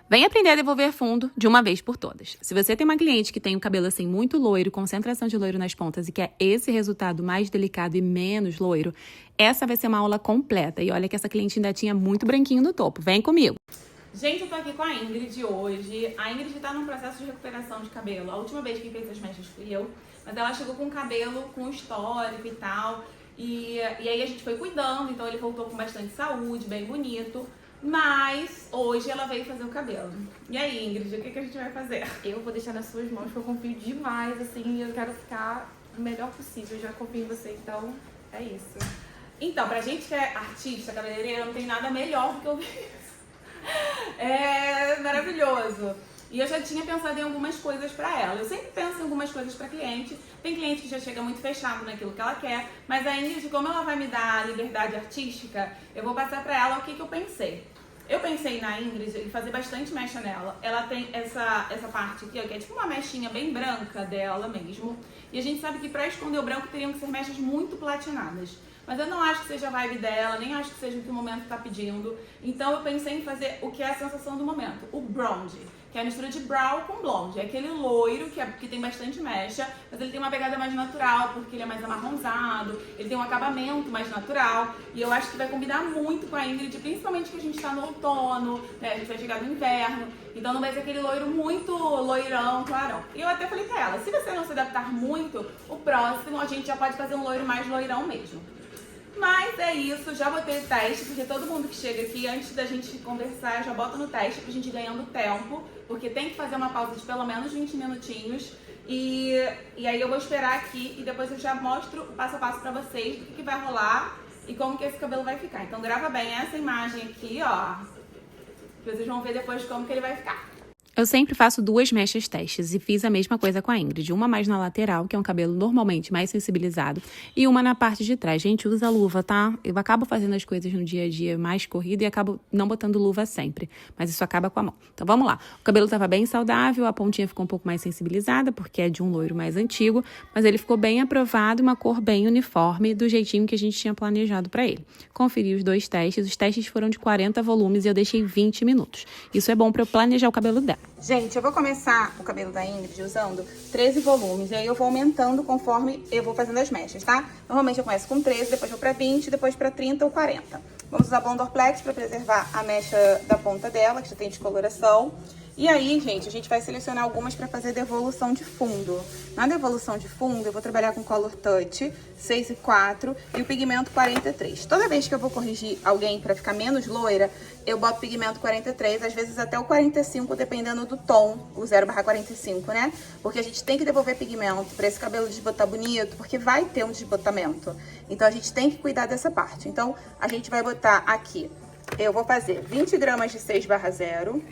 Vem aprender a devolver fundo de uma vez por todas. Se você tem uma cliente que tem o cabelo assim muito loiro, concentração de loiro nas pontas e quer esse resultado mais delicado e menos loiro, essa vai ser uma aula completa. E olha que essa cliente ainda tinha muito branquinho no topo. Vem comigo! Gente, eu tô aqui com a Ingrid hoje. A Ingrid tá num processo de recuperação de cabelo. A última vez que fez as mechas fui eu, mas ela chegou com cabelo com histórico e tal. E aí a gente foi cuidando, então ele voltou com bastante saúde, bem bonito. Mas hoje ela veio fazer o cabelo. E aí, Ingrid, o que a gente vai fazer? Eu vou deixar nas suas mãos, que eu confio demais, assim, e eu quero ficar o melhor possível. Eu já confio em você, então é isso. Então, pra gente que é artista, cabeleireira, não tem nada melhor do que ouvir isso. É maravilhoso. E eu já tinha pensado em algumas coisas pra ela. Eu sempre penso em algumas coisas pra cliente. Tem cliente que já chega muito fechado naquilo que ela quer. Mas a Ingrid, como ela vai me dar a liberdade artística, eu vou passar pra ela o que eu pensei. Eu pensei na Ingrid em fazer bastante mecha nela. Ela tem essa parte aqui, ó, que é tipo uma mechinha bem branca dela mesmo. E a gente sabe que pra esconder o branco teriam que ser mechas muito platinadas. Mas eu não acho que seja a vibe dela, nem acho que seja o que o momento tá pedindo. Então eu pensei em fazer o que é a sensação do momento, o blonde, que é a mistura de brown com blonde. É aquele loiro que tem bastante mecha, mas ele tem uma pegada mais natural, porque ele é mais amarronzado, ele tem um acabamento mais natural. E eu acho que vai combinar muito com a Ingrid, principalmente que a gente tá no outono, né? A gente vai chegar no inverno, então não vai ser aquele loiro muito loirão, clarão. E eu até falei pra ela, se você não se adaptar muito, o próximo a gente já pode fazer um loiro mais loirão mesmo. Mas é isso, já botei o teste, porque todo mundo que chega aqui, antes da gente conversar, já bota no teste pra gente ir ganhando tempo, porque tem que fazer uma pausa de pelo menos 20 minutinhos. E aí eu vou esperar aqui e depois eu já mostro o passo a passo pra vocês do que vai rolar e como que esse cabelo vai ficar. Então grava bem essa imagem aqui, ó, que vocês vão ver depois como que ele vai ficar. Eu sempre faço duas mechas testes e fiz a mesma coisa com a Ingrid. Uma mais na lateral, que é um cabelo normalmente mais sensibilizado, e uma na parte de trás. Gente, usa luva, tá? Eu acabo fazendo as coisas no dia a dia mais corrido e acabo não botando luva sempre. Mas isso acaba com a mão. Então vamos lá. O cabelo tava bem saudável, a pontinha ficou um pouco mais sensibilizada, porque é de um loiro mais antigo, mas ele ficou bem aprovado, uma cor bem uniforme, do jeitinho que a gente tinha planejado pra ele. Conferi os dois testes. Os testes foram de 40 volumes e eu deixei 20 minutos. Isso é bom pra eu planejar o cabelo dela. Gente, eu vou começar o cabelo da Ingrid usando 13 volumes. E aí eu vou aumentando conforme eu vou fazendo as mechas, tá? Normalmente eu começo com 13, depois vou pra 20, depois pra 30 ou 40. Vamos usar Blondorplex pra preservar a mecha da ponta dela, que já tem descoloração. E aí, gente, a gente vai selecionar algumas pra fazer devolução de fundo. Na devolução de fundo, eu vou trabalhar com Color Touch 6 e 4 e o pigmento 43. Toda vez que eu vou corrigir alguém pra ficar menos loira, eu boto pigmento 43, às vezes até o 45, dependendo do tom, o 0/45, né? Porque a gente tem que devolver pigmento pra esse cabelo desbotar bonito, porque vai ter um desbotamento. Então, a gente tem que cuidar dessa parte. Então, a gente vai botar aqui, eu vou fazer 20 gramas de 6/0,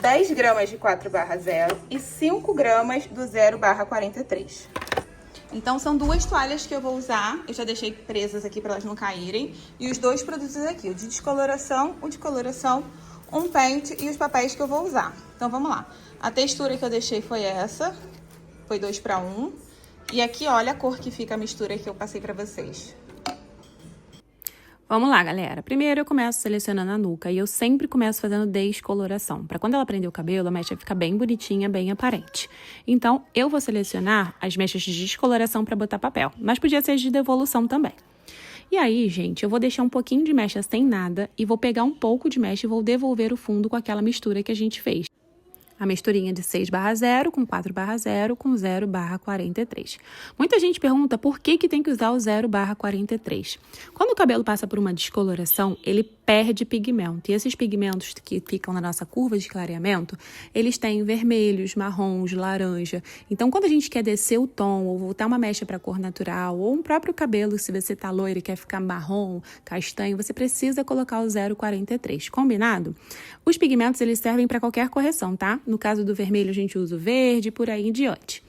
10 gramas de 4/0 e 5 gramas do 0/43. Então, são duas toalhas que eu vou usar. Eu já deixei presas aqui para elas não caírem. E os dois produtos aqui, o de descoloração, um pente e os papéis que eu vou usar. Então, vamos lá. A textura que eu deixei foi essa. Foi 2:1. E aqui, olha a cor que fica a mistura que eu passei para vocês. Vamos lá, galera. Primeiro eu começo selecionando a nuca e eu sempre começo fazendo descoloração. Para quando ela prender o cabelo, a mecha fica bem bonitinha, bem aparente. Então, eu vou selecionar as mechas de descoloração para botar papel, mas podia ser de devolução também. E aí, gente, eu vou deixar um pouquinho de mecha sem nada e vou pegar um pouco de mecha e vou devolver o fundo com aquela mistura que a gente fez. A misturinha de 6/0 com 4/0 com 0/43. Muita gente pergunta por que tem que usar o 0/43. Quando o cabelo passa por uma descoloração, ele perde pigmento. E esses pigmentos que ficam na nossa curva de clareamento, eles têm vermelhos, marrons, laranja. Então, quando a gente quer descer o tom ou voltar uma mecha para cor natural, ou um próprio cabelo, se você tá loiro e quer ficar marrom, castanho, você precisa colocar o 0/43. Combinado? Os pigmentos, eles servem para qualquer correção, tá? No caso do vermelho, a gente usa o verde, por aí em diante.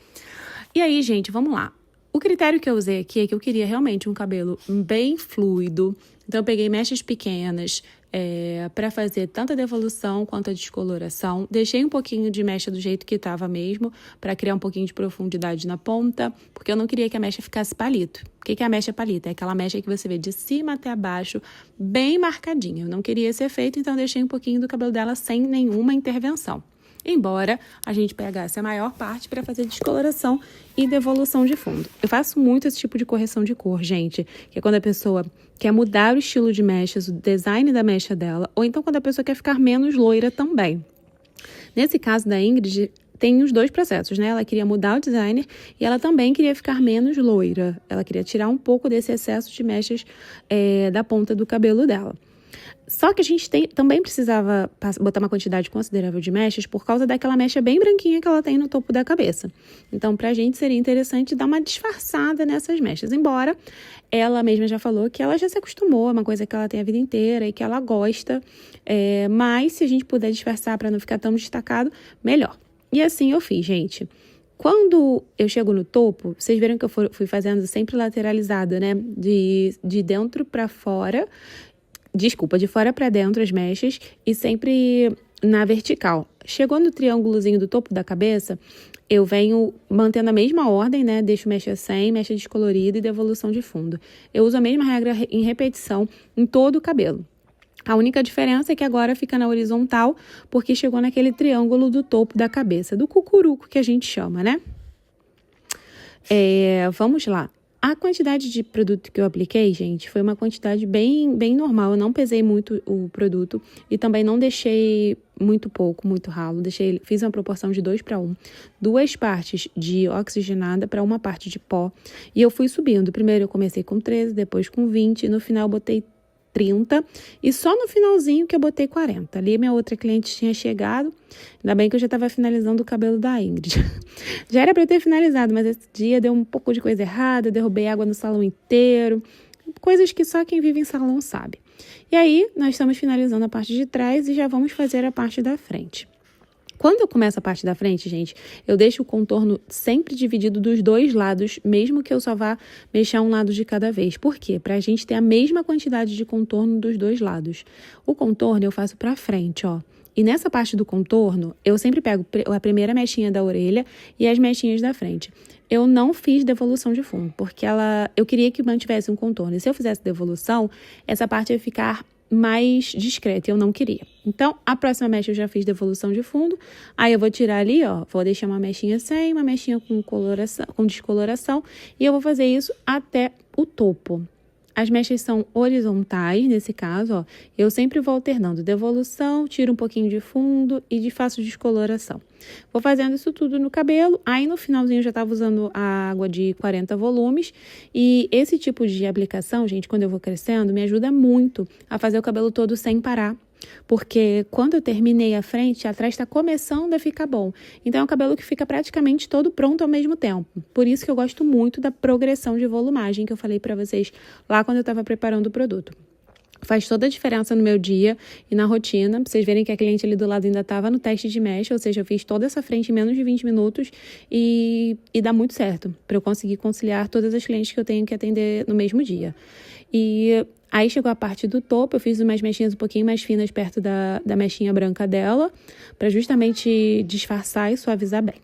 E aí, gente, vamos lá. O critério que eu usei aqui é que eu queria realmente um cabelo bem fluido. Então, eu peguei mechas pequenas, para fazer tanto a devolução quanto a descoloração. Deixei um pouquinho de mecha do jeito que estava mesmo, para criar um pouquinho de profundidade na ponta, porque eu não queria que a mecha ficasse palito. O que é a mecha palito? É aquela mecha que você vê de cima até abaixo, bem marcadinha. Eu não queria esse efeito, então deixei um pouquinho do cabelo dela sem nenhuma intervenção. Embora a gente pegasse a maior parte para fazer descoloração e devolução de fundo. Eu faço muito esse tipo de correção de cor, gente, que é quando a pessoa quer mudar o estilo de mechas, o design da mecha dela, ou então quando a pessoa quer ficar menos loira também. Nesse caso da Ingrid, tem os dois processos, né? Ela queria mudar o designer e ela também queria ficar menos loira. Ela queria tirar um pouco desse excesso de mechas da ponta do cabelo dela. Só que a gente também precisava botar uma quantidade considerável de mechas por causa daquela mecha bem branquinha que ela tem no topo da cabeça. Então, pra gente seria interessante dar uma disfarçada nessas mechas. Embora ela mesma já falou que ela já se acostumou, é uma coisa que ela tem a vida inteira e que ela gosta. Mas se a gente puder disfarçar para não ficar tão destacado, melhor. E assim eu fiz, gente. Quando eu chego no topo, vocês viram que eu fui fazendo sempre lateralizada, né? De dentro para fora. Desculpa, de fora para dentro as mechas e sempre na vertical. Chegou no triângulozinho do topo da cabeça, eu venho mantendo a mesma ordem, né? Deixo mecha sem, mecha descolorida e devolução de fundo. Eu uso a mesma regra em repetição em todo o cabelo. A única diferença é que agora fica na horizontal, porque chegou naquele triângulo do topo da cabeça, do cucuruco que a gente chama, né? Vamos lá. A quantidade de produto que eu apliquei, gente, foi uma quantidade bem normal. Eu não pesei muito o produto e também não deixei muito pouco, muito ralo. Fiz uma proporção de 2:1. 2 partes de oxigenada para 1 parte de pó. E eu fui subindo. Primeiro eu comecei com 13, depois com 20 e no final eu botei 30 e só no finalzinho que eu botei 40. Ali minha outra cliente tinha chegado, ainda bem que eu já estava finalizando o cabelo da Ingrid. Já era para eu ter finalizado, mas esse dia deu um pouco de coisa errada, derrubei água no salão inteiro, coisas que só quem vive em salão sabe. E aí, nós estamos finalizando a parte de trás e já vamos fazer a parte da frente. Quando eu começo a parte da frente, gente, eu deixo o contorno sempre dividido dos dois lados, mesmo que eu só vá mexer um lado de cada vez. Por quê? Pra gente ter a mesma quantidade de contorno dos dois lados. O contorno eu faço pra frente, ó. E nessa parte do contorno, eu sempre pego a primeira mechinha da orelha e as mechinhas da frente. Eu não fiz devolução de fundo, porque eu queria que mantivesse um contorno. E se eu fizesse devolução, essa parte ia ficar mais discreta, eu não queria. Então, a próxima mecha eu já fiz devolução de fundo, aí eu vou tirar ali, ó, vou deixar uma mechinha sem, uma mechinha com descoloração, e eu vou fazer isso até o topo. As mechas são horizontais, nesse caso, ó, eu sempre vou alternando devolução, tiro um pouquinho de fundo e faço descoloração. Vou fazendo isso tudo no cabelo, aí no finalzinho eu já estava usando a água de 40 volumes e esse tipo de aplicação, gente, quando eu vou crescendo, me ajuda muito a fazer o cabelo todo sem parar. Porque quando eu terminei a frente, atrás está começando a ficar bom. Então é um cabelo que fica praticamente todo pronto ao mesmo tempo. Por isso que eu gosto muito da progressão de volumagem que eu falei para vocês lá quando eu estava preparando o produto. Faz toda a diferença no meu dia e na rotina. Pra vocês verem que a cliente ali do lado ainda estava no teste de mecha, ou seja, eu fiz toda essa frente em menos de 20 minutos e dá muito certo para eu conseguir conciliar todas as clientes que eu tenho que atender no mesmo dia. E aí chegou a parte do topo, eu fiz umas mechinhas um pouquinho mais finas perto da mechinha branca dela, para justamente disfarçar e suavizar bem.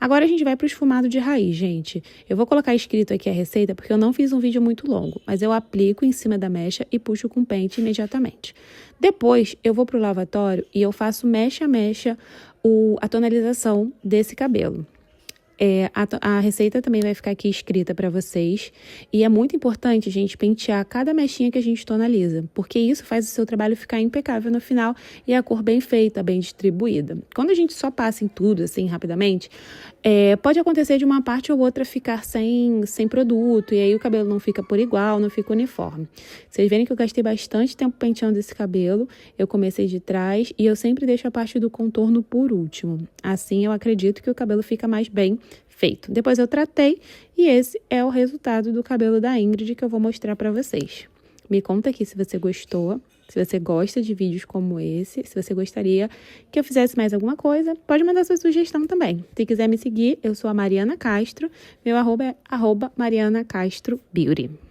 Agora a gente vai para o esfumado de raiz, gente. Eu vou colocar escrito aqui a receita porque eu não fiz um vídeo muito longo, mas eu aplico em cima da mecha e puxo com pente imediatamente. Depois eu vou para o lavatório e eu faço mecha a mecha a tonalização desse cabelo. A receita também vai ficar aqui escrita para vocês. E é muito importante, gente, pentear cada mechinha que a gente tonaliza, porque isso faz o seu trabalho ficar impecável no final e a cor bem feita, bem distribuída. Quando a gente só passa em tudo, assim, rapidamente, pode acontecer de uma parte ou outra ficar sem produto, e aí o cabelo não fica por igual, não fica uniforme. Vocês verem que eu gastei bastante tempo penteando esse cabelo, eu comecei de trás e eu sempre deixo a parte do contorno por último. Assim, eu acredito que o cabelo fica mais bem feito. Depois eu tratei e esse é o resultado do cabelo da Ingrid que eu vou mostrar para vocês. Me conta aqui se você gostou, se você gosta de vídeos como esse, se você gostaria que eu fizesse mais alguma coisa, pode mandar sua sugestão também. Se quiser me seguir, eu sou a Mariana Castro, meu arroba é @MarianaCastroBeauty.